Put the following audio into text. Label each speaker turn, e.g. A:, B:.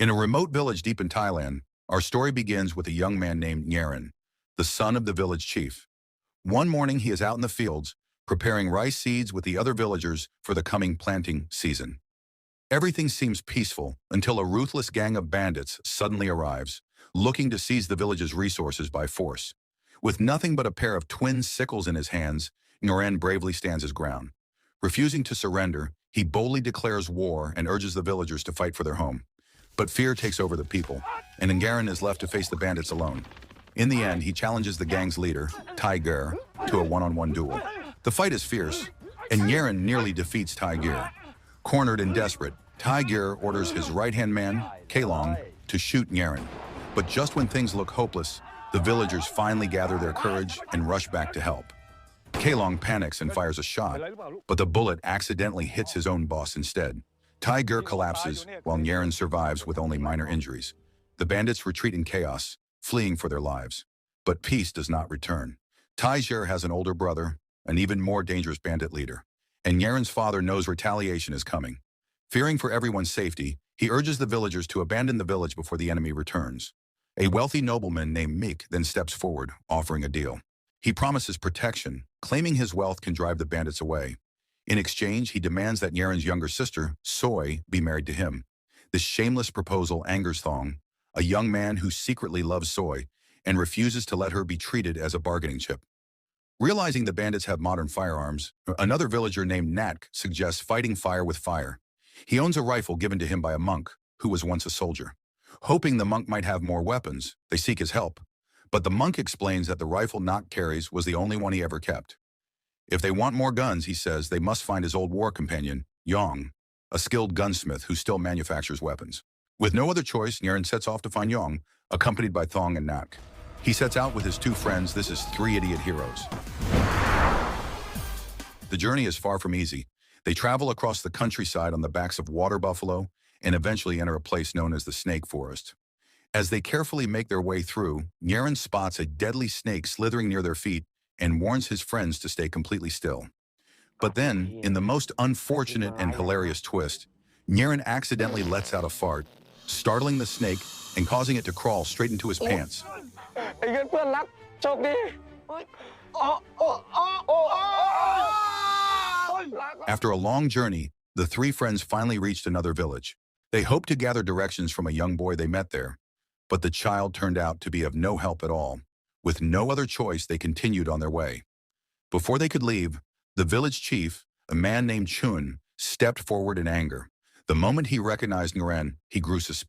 A: In a remote village deep in Thailand, our story begins with a young man named Nyaren, the son of the village chief. One morning he is out in the fields, preparing rice seeds with the other villagers for the coming planting season. Everything seems peaceful until a ruthless gang of bandits suddenly arrives, looking to seize the village's resources by force. With nothing but a pair of twin sickles in his hands, Nyaren bravely stands his ground. Refusing to surrender, he boldly declares war and urges the villagers to fight for their home. But fear takes over the people, and Nyaren is left to face the bandits alone. In the end, he challenges the gang's leader, Tiger, to a one-on-one duel. The fight is fierce, and Nyaren nearly defeats Tiger. Cornered and desperate, Tiger orders his right-hand man, Kalong, to shoot Nyaren. But just when things look hopeless, the villagers finally gather their courage and rush back to help. Kalong panics and fires a shot, but the bullet accidentally hits his own boss instead. Tiger collapses, while Nyaren survives with only minor injuries. The bandits retreat in chaos, fleeing for their lives. But peace does not return. Tiger has an older brother, an even more dangerous bandit leader, and Nyaren's father knows retaliation is coming. Fearing for everyone's safety, he urges the villagers to abandon the village before the enemy returns. A wealthy nobleman named Meek then steps forward, offering a deal. He promises protection, claiming his wealth can drive the bandits away. In exchange, he demands that Nyaren's younger sister, Soy, be married to him. This shameless proposal angers Thong, a young man who secretly loves Soy and refuses to let her be treated as a bargaining chip. Realizing the bandits have modern firearms, another villager named Natk suggests fighting fire with fire. He owns a rifle given to him by a monk who was once a soldier. Hoping the monk might have more weapons, they seek his help. But the monk explains that the rifle Natk carries was the only one he ever kept. If they want more guns, he says, they must find his old war companion, Yong, a skilled gunsmith who still manufactures weapons. With no other choice, Nyaren sets off to find Yong, accompanied by Thong and Natk. He sets out with his two friends. This is three idiot heroes. The journey is far from easy. They travel across the countryside on the backs of water buffalo and eventually enter a place known as the Snake Forest. As they carefully make their way through, Nyaren spots a deadly snake slithering near their feet and warns his friends to stay completely still. But then, in the most unfortunate and hilarious twist, Nyaren accidentally lets out a fart, startling the snake and causing it to crawl straight into his pants. After a long journey, the three friends finally reached another village. They hoped to gather directions from a young boy they met there, but the child turned out to be of no help at all. With no other choice, they continued on their way. Before they could leave, the village chief, a man named Chun, stepped forward in anger. The moment he recognized Nyaren, he grew suspicious.